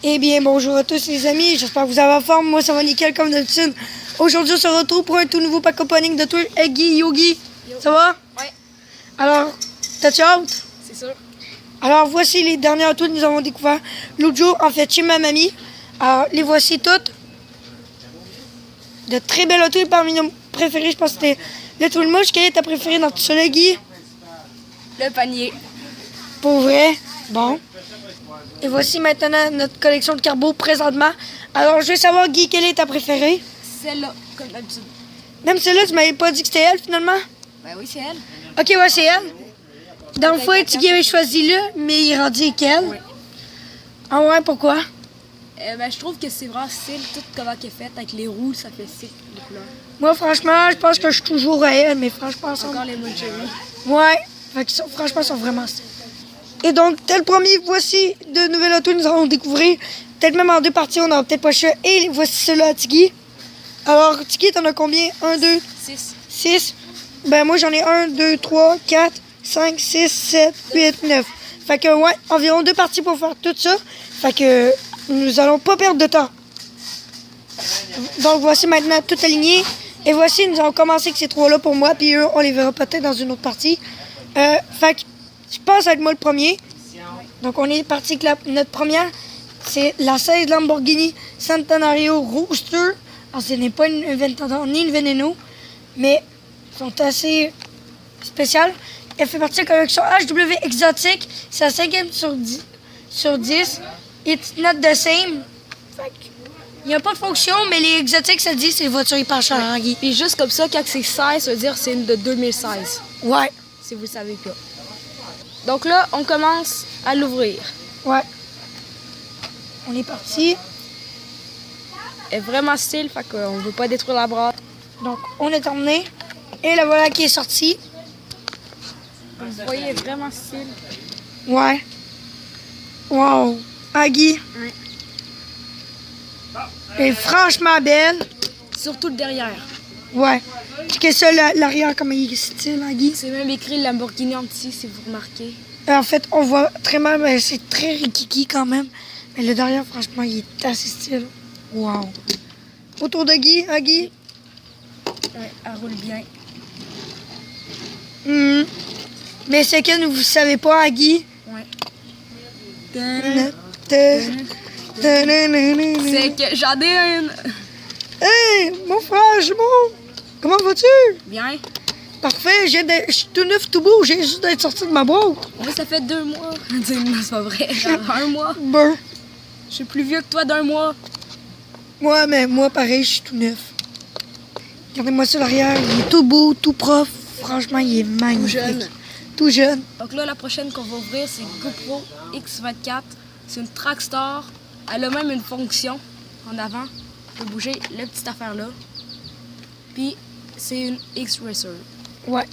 Eh bien, bonjour à tous les amis, j'espère que vous avez la forme. Moi, ça va nickel comme d'habitude. Aujourd'hui, on se retrouve pour un tout nouveau pack opening de Twitch. Hey Guy, Yogi, ça va? Ouais. Alors, t'as-tu hâte? C'est sûr. Alors, voici les dernières autos que nous avons découvert l'autre jour, en fait, chez ma mamie. Alors, les voici toutes. De très belles autos parmi nos préférés. Je pense que c'était le Twin Mouche. Quel est ta préférée dans tout ça, Guy? Le panier. Pour vrai? Bon. Et voici maintenant notre collection de carbo présentement. Alors, je veux savoir, Guy, quelle est ta préférée? Celle-là, comme d'habitude. Même celle-là, tu m'avais pas dit que c'était elle, finalement? Ben oui, c'est elle. Ok, ouais, c'est elle. Dans le fond, Guy avait choisi là, mais il est rendu avec elle. Oui. Ah ouais, pourquoi? Ben, je trouve que c'est vraiment style, tout comment elle est faite, avec les roues, ça fait style, les couleurs. Moi, franchement, je pense que je suis toujours à elle, mais franchement, elles sont... Encore les Munchery. Ouais, fait que franchement, ils sont vraiment stylés. Et donc, tel promis, voici de nouvelles autos que nous allons découvrir. Peut-être même en deux parties, on n'aura peut-être pas choix. Et voici celle-là à Tiggy. Alors, Tiggy, t'en as combien? 1, 2, 6. 6. Ben, moi, j'en ai 1, 2, 3, 4, 5, 6, 7, 8, 9. Fait que, ouais, environ deux parties pour faire tout ça. Fait que, nous allons pas perdre de temps. Donc, voici maintenant tout aligné. Et voici, nous allons commencer avec ces trois-là pour moi. Puis eux, on les verra peut-être dans une autre partie. Fait que, je pense être moi le premier. Donc, on est parti avec notre première. C'est la 16 Lamborghini Centenario Roadster. Alors, ce n'est pas une Aventador ni une Veneno, mais elles sont assez spéciales. Elle fait partie de la collection HW Exotique. C'est la 5e sur 10. It's not the same. Fait que, il n'y a pas de fonction, mais les exotiques, ça dit, c'est les voitures hyper chères, hein, Guy? Puis juste comme ça, quand c'est 16, ça veut dire que c'est une de 2016. Ouais. Si vous le savez pas. Donc là, on commence à l'ouvrir. Ouais. On est parti. Elle est vraiment style, fait qu'on veut pas détruire la boîte. Donc, on est terminé. Et la voilà qui est sortie. Vous voyez, elle est vraiment style. Ouais. Wow. Ah, Guy? Ouais. Elle est franchement belle. Surtout le derrière. Ouais. Checkez ça, l'arrière, comment il est style, hein, Guy? C'est même écrit Lamborghini en petit, si vous remarquez. En fait, on voit très mal, mais c'est très rikiki quand même. Mais le derrière, franchement, il est assez style. Wow. Autour de Guy, hein, Guy? Ouais, elle roule bien. Mais c'est que vous savez pas, hein, Guy? Ouais. C'est C'est que j'en ai une. Hey, mon frère, jumeau! Comment vas-tu? Bien. Parfait, je suis tout neuf, tout beau, j'ai juste d'être sorti de ma boîte. Moi, ça fait 2 mois. Non, c'est pas vrai. Genre 1 mois. Ben, Je suis plus vieux que toi d'1 mois. mais moi, pareil, je suis tout neuf. Regardez-moi sur l'arrière, il est tout beau, tout propre. Franchement, il est magnifique. Tout jeune. Tout jeune. Donc là, la prochaine qu'on va ouvrir, c'est GoPro X24. C'est une Trackstar. Elle a même une fonction en avant. On peut bouger la petite affaire là. Puis, c'est une X-Racer. Ouais.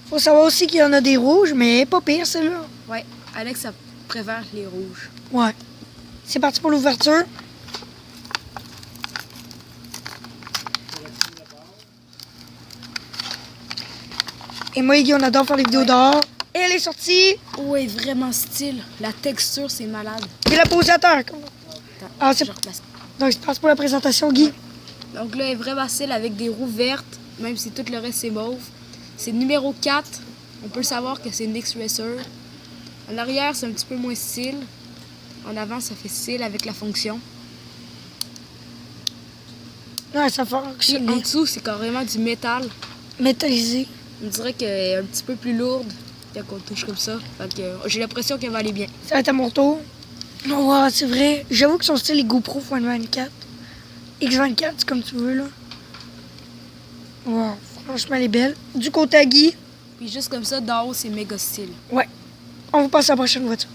Faut savoir aussi qu'il y en a des rouges, mais pas pire, celle-là. Ouais, Alex, ça préfère les rouges. Ouais. C'est parti pour l'ouverture. Et moi et Guy, on adore faire les vidéos dehors. Et elle est sortie. Ouais, vraiment style. La texture, c'est malade. Et la pose à terre. Attends, Ah, c'est... je replace. Donc, c'est parti pour la présentation, Guy. Donc là, elle est vraiment style avec des roues vertes, même si tout le reste c'est mauve. C'est numéro 4. On peut savoir que c'est une X-Racer. En arrière, c'est un petit peu moins style. En avant, ça fait style avec la fonction. Ouais, ça Puis en fonctionne. dessous, c'est carrément du métal. Métallisé. On dirait qu'elle est un petit peu plus lourde quand on touche comme ça. Fait que j'ai l'impression qu'elle va aller bien. Ça va être à mon tour. Oh, ouais, c'est vrai. J'avoue que son style est GoPro x24. X24, c'est comme tu veux, là. Wow, franchement, elle est belle. Du côté à Guy, Puis juste comme ça, d'en haut, c'est méga style. ouais. On va passer à la prochaine voiture.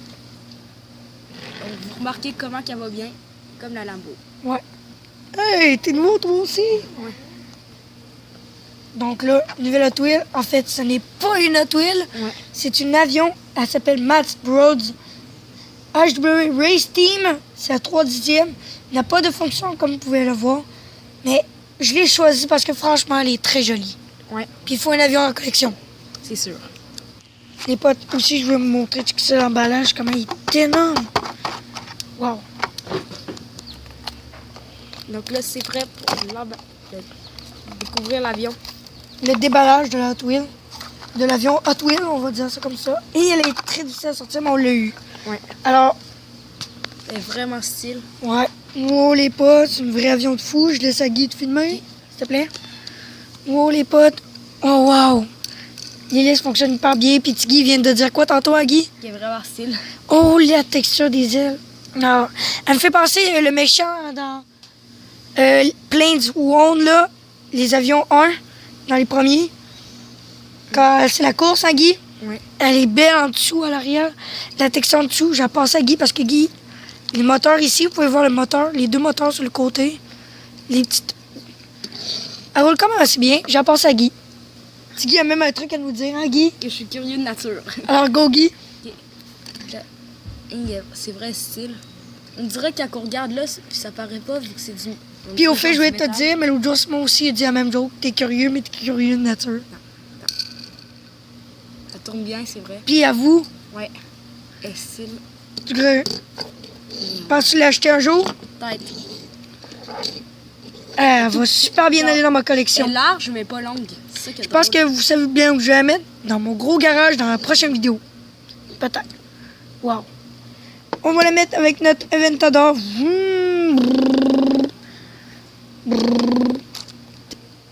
Donc vous remarquez comment qu'elle va bien, comme la Lambo. Ouais. Hey, t'es nouveau, toi aussi? Ouais. Donc là, nouvelle Hot Wheel. En fait, ce n'est pas une Hot Wheel. Ouais. C'est une avion. Elle s'appelle Matt Broads HW Race Team. C'est à 3/10e. Il n'a pas de fonction, comme vous pouvez le voir. Mais je l'ai choisi parce que franchement, elle est très jolie. Ouais, Puis il faut un avion en collection. c'est sûr. Les potes, aussi, je vais vous montrer l'emballage, comment il est énorme. Wow. Donc là, c'est prêt pour découvrir l'avion. Le déballage de la Hot Wheel. De l'avion Hot Wheel, on va dire ça comme ça. Et elle est très difficile à sortir, mais on l'a eu. Ouais. Alors, C'est vraiment style. ouais. Wow, les potes, c'est un vrai avion de fou. Je laisse à Guy te filmer, s'il te plaît. Wow, les potes. Oh, wow. L'hélice fonctionne hyper bien. Puis Guy vient de dire quoi tantôt à Guy? Il est vraiment style. Oh, la texture des ailes. Non. Elle me fait penser le méchant dans Planes One, là. Les avions 1, dans les premiers. Quand c'est la course, hein, Guy? Ouais. Elle est belle en dessous, à l'arrière. La texture en dessous, j'en passe à Guy parce que Guy, les moteurs ici, vous pouvez voir le moteur, les deux moteurs sur le côté. Les petites. Elle roule quand même assez bien. J'en passe à Guy. Petit Guy a même un truc à nous dire, hein, Guy? Que je suis curieux de nature. Alors, go, Guy. C'est vrai style. On dirait que quand on regarde là, puis ça paraît pas vu que c'est du. Puis au fait, je vais te dire, mais l'autre jour, Simon aussi a dit la même chose. T'es curieux, mais t'es curieux de nature. Ça tourne bien, c'est vrai. Puis à vous, Ouais. Et style. tu penses-tu l'acheter un jour? Peut-être. Elle va super bien aller dans ma Elle collection. est large, mais pas longue. C'est ça qui est Je pense drôle. que vous savez bien où je vais la mettre. Dans mon gros garage, dans la prochaine vidéo. Peut-être. Wow. On va la mettre avec notre Aventador.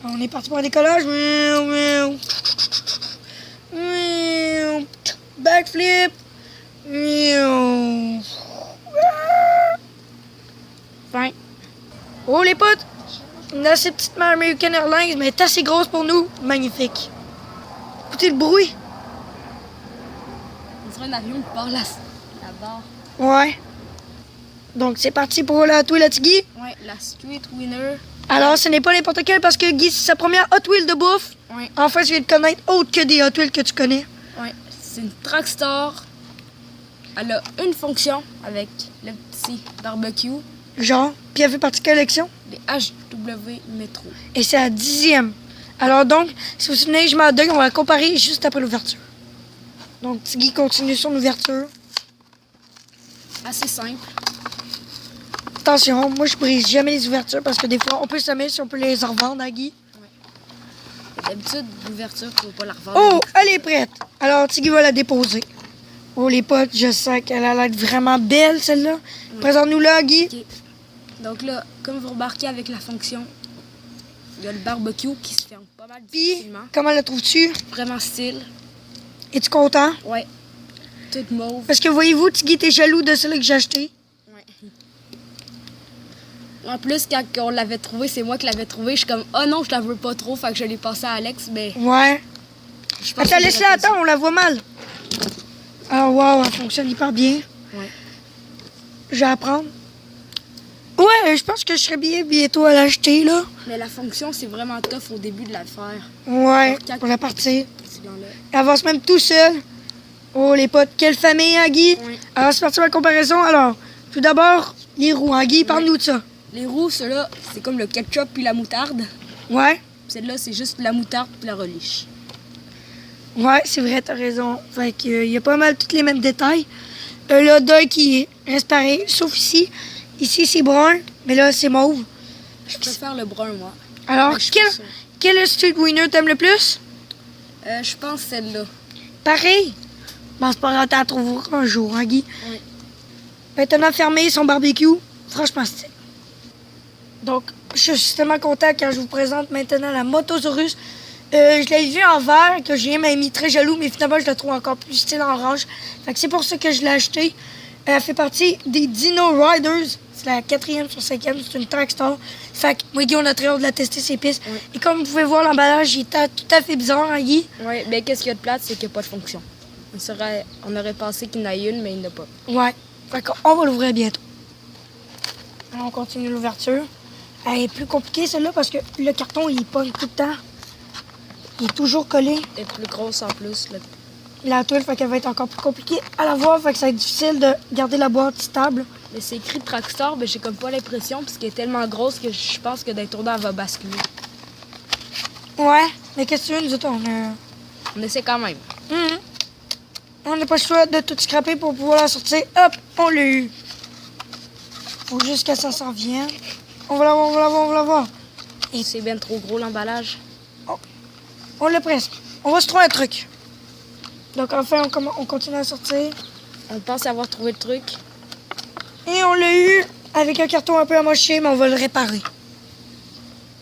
On est parti pour un décollage. Backflip. Fin. Oh les potes. Une assez petite American Airlines, mais elle est assez grosse pour nous. Magnifique. Écoutez le bruit. On dirait un avion qui part là-bas. Ouais. Donc c'est parti pour la Hot Wheel à Guy. Ouais, la Street Winner. Alors ce n'est pas n'importe quel parce que Guy, c'est sa première Hot Wheel de bouffe. Ouais. Enfin, je vais te connaître autre que des Hot Wheels que tu connais. Ouais. C'est une Trackstar. Elle a une fonction avec le petit barbecue. Genre, puis elle fait partie de collection. Les HW Metro. Et c'est à 10e. Alors donc, si vous vous souvenez, je m'en donne, on va comparer juste après l'ouverture. Donc, petit Guy continue son ouverture. Assez simple. Attention, moi je brise jamais les ouvertures parce que des fois, on peut se mettre si on peut les revendre à Guy. D'habitude, l'ouverture, tu ne vas pas la revendre. Oh, elle est prête. Alors, Tiggy va la déposer. Oh, les potes, je sens qu'elle a l'air vraiment belle, celle-là. Oui. Présente-nous-la, Guy. Ok. Donc là, comme vous remarquez avec la fonction, il y a le barbecue qui se ferme pas mal Puis, difficilement. comment la trouves-tu? Vraiment style. Es-tu content? Ouais. Toute mauve. Parce que voyez-vous, Tiggy, t'es jaloux de celle que j'ai achetée. Ouais. En plus, quand on l'avait trouvée, c'est moi qui l'avais trouvée. Je suis comme, oh non, je la veux pas trop, fait que je l'ai passée à Alex, mais Ouais. je pense Attends, que laisse-la, j'aurais pas attends, on la voit mal. Ah, wow, elle fonctionne hyper bien. dû. Ouais. Je vais apprendre. Ouais, je pense que je serais bien bientôt à l'acheter, là. Mais la fonction, c'est vraiment tough au début de la faire. Ouais, Alors, pour la partir. C'est bien là. Elle avance même tout seul. Oh, les potes, quelle famille, hein, Guy? Oui. Alors, c'est parti pour la comparaison. Alors, tout d'abord, les roues, hein, Guy, parle-nous de ça. Les roues, ceux-là, c'est comme le ketchup puis la moutarde. Ouais, Celle-là, c'est juste la moutarde puis la relish. ouais, c'est vrai, t'as raison. Fait que, il y a pas mal tous les mêmes détails. Le deuil qui reste pareil, sauf ici. Ici, c'est brun, mais là, c'est mauve. Je préfère le brun, moi. Alors, Ouais, je quel, pense ça. quel street winner t'aimes le plus? Je pense celle-là. Pareil. Bon, c'est pas grave, t'en trouveras un jour, hein, Guy? Oui. Maintenant fermé, son barbecue, franchement, c'est... Donc, je suis tellement content quand je vous présente maintenant la Motosaurus. Je l'ai vue en vert, que Julien m'a mis très jaloux, mais finalement, je la trouve encore plus style en orange. Fait que c'est pour ça que je l'ai acheté. Elle fait partie des Dino Riders. C'est la 4e sur 5e, c'est une Trackstar. Fait que moi, Guy, on a très hâte de la tester, ses pistes. Oui. Et comme vous pouvez voir, l'emballage est tout à fait bizarre, hein, Guy? Oui, mais qu'est-ce qu'il y a de plate, c'est qu'il n'y a pas de fonction. On aurait pensé qu'il y en a une, mais il n'y en a pas. Ouais. Fait qu'on va l'ouvrir bientôt. Alors, on continue l'ouverture. Elle est plus compliquée, celle-là, parce que le carton, il pogne tout le temps. Il est toujours collé. Elle est plus grosse en plus. Là. La toile, fait qu'elle va être encore plus compliquée à la voir, fait que ça va être difficile de garder la boîte stable. Mais c'est écrit Trackstar, mais j'ai comme pas l'impression, parce qu'elle est tellement grosse que je pense que d'un tournant, elle va basculer. Ouais, mais qu'est-ce que tu veux, nous autres, On essaie quand même. On n'a pas le choix de tout scraper pour pouvoir la sortir. Hop, on l'a eu. Faut juste que ça s'en vienne. On va l'avoir, on va l'avoir, on va l'avoir. C'est bien trop gros l'emballage. On l'a presque. On va se trouver un truc. Donc enfin, on continue à sortir. On pense avoir trouvé le truc. Et on l'a eu avec un carton un peu amoché, mais on va le réparer.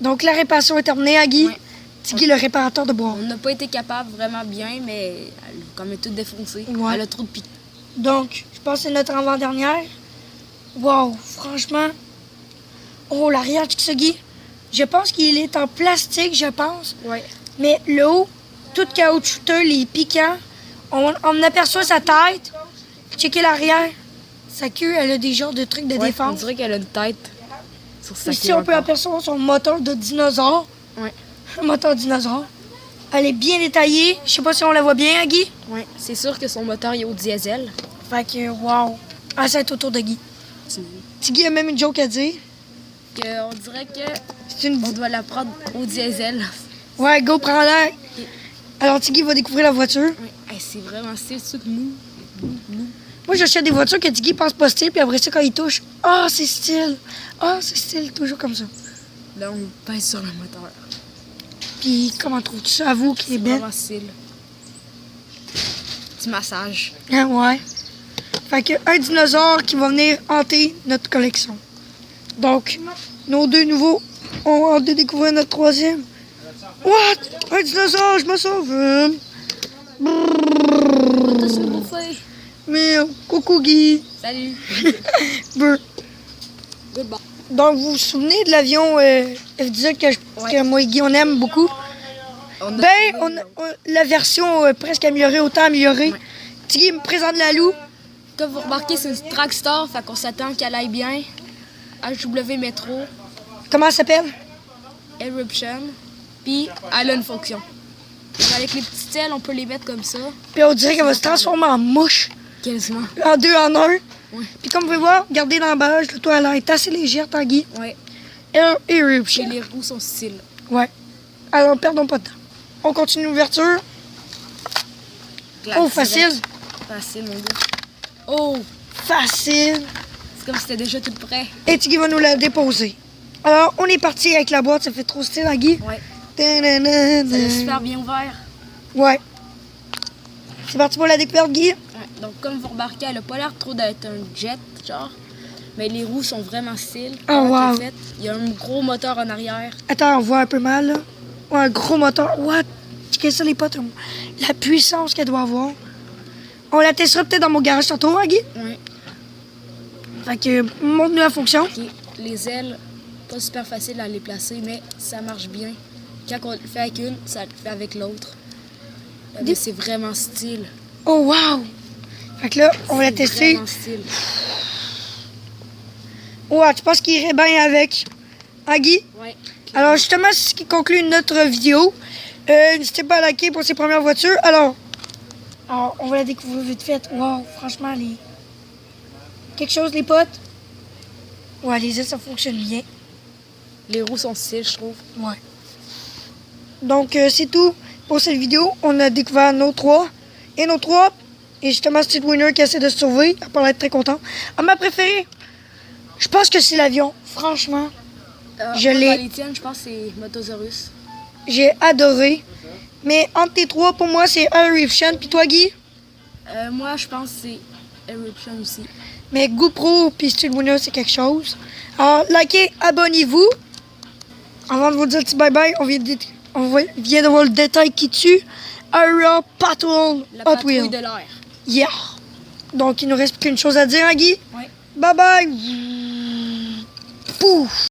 Donc la réparation est terminée, Agui. Ouais. Tiggy, le réparateur de bois. On n'a pas été capable vraiment bien, mais elle a quand même tout défoncé. Ouais. Elle a trop de pics. Donc, je pense que c'est notre avant-dernière. Wow, franchement. Oh, l'arrière du Guy. Je pense qu'il est en plastique, je pense. Ouais. Mais le haut, tout caoutchouteux, les piquants. On aperçoit sa tête. Checker l'arrière. Sa queue, elle a des genres de trucs de On défense. dirait qu'elle a une tête sur sa Ici, queue on peut encore. apercevoir son moteur de dinosaure. Ouais. Un moteur dinosaure. Elle est bien détaillée. Je sais pas si on la voit bien, hein, Guy. Ouais. C'est sûr que son moteur est au diesel. Fait que, wow. Ah, ça va être autour de Guy. Tiggy a même une joke à dire. On dirait que C'est une... on doit la prendre au diesel. Ouais, go, prends-la. Alors, Tiggy va découvrir la voiture. Ouais. Hey, c'est vraiment style, c'est tout mou. Moi, j'achète des voitures que Tiggy pense pas style, puis après ça, quand il touche, ah, c'est style. Ah, c'est style, toujours comme ça. Là, on pèse sur le moteur. Puis, comment trouves-tu ça à vous qui est C'est belle? vraiment style. Petit massage. Ah, ouais. Fait que un dinosaure qui va venir hanter notre collection. Donc, nos deux nouveaux ont hâte de découvrir notre troisième. What? Un dinosaure, je me sauve. T'as se bouffer. Mais, coucou Guy. Salut. Brr. Goodbye. Donc, vous vous souvenez de l'avion F-18 que moi et Guy, on aime beaucoup? La version presque améliorée, autant améliorée. Ouais. Tiggy me présente la loue. Comme vous remarquez, c'est une Trackstar, fait qu'on s'attend qu'elle aille bien. HW Metro, Comment elle s'appelle? Eruption, puis elle a une fonction. Avec les petites ailes, on peut les mettre comme ça, Puis on dirait qu'elle va se transformer en mouche. quasiment. En deux, en un. Ouais. Puis comme vous pouvez voir, regardez l'emballage, le toit est assez légère, Tanguy. Ouais. Et Et Eruption. les roues sont style. Ouais. Alors, perdons pas de temps. On continue l'ouverture. Oh, facile. Facile, mon gars. Oh, Facile. c'est comme si c'était déjà tout prêt. Et Tiggy va nous la déposer. Alors, on est parti avec la boîte. Ça fait trop style, Tanguy. Ouais. Ta-na-na-na. Ça a super bien ouvert. Ouais. C'est parti pour la découverte, Guy. Ouais. Donc, comme vous remarquez, elle a pas l'air trop d'être un jet, genre. Mais les roues sont vraiment style. Oh, Comment wow. c'est fait. Il y a un gros moteur en arrière. Attends, on voit un peu mal, là. Ouais, un gros moteur. What? Qu'est-ce que ça, les potes? La puissance qu'elle doit avoir. On la testera peut-être dans mon garage tantôt, hein, Guy? Ouais. Fait que, montre-nous la fonction. Ok. Les ailes, pas super facile à les placer, mais ça marche bien. Quand on le fait avec une, ça le fait avec l'autre. Mais c'est vraiment style. Oh, wow! Fait que là, on va la C'est tester. vraiment style. Ouais, tu penses qu'il irait bien avec? Hein, Guy? Ouais. Alors, justement, c'est ce qui conclut notre vidéo. N'hésitez pas à liker pour ces premières voitures. Alors, on va la découvrir vite fait. Wow, franchement, les... Quelque chose, les potes? Ouais, les ailes, ça fonctionne bien. Les roues sont style, je trouve. Ouais. Donc, c'est tout pour cette vidéo. On a découvert nos trois. Et nos trois. Et justement, Steve Winner qui essaie de se sauver. Elle peut être très content. Ah, ma préférée, je pense que c'est l'avion. Franchement, Je Moi, l'ai. dans les tiennes, je pense que c'est Motosaurus. j'ai adoré. Mais entre tes trois, pour moi, c'est Eruption. Puis toi, Guy? Moi, je pense que c'est Eruption aussi. Mais GoPro puis Steve Winner, c'est quelque chose. Alors, likez, abonnez-vous. Avant de vous dire petit bye-bye, on vient de voir le détail qui tue. Aerial Patrol La Hot patrouille Wheels. de l'air. Yeah! Donc, il nous reste qu'une chose à dire, hein, Guy? Ouais. Bye bye! Pouf!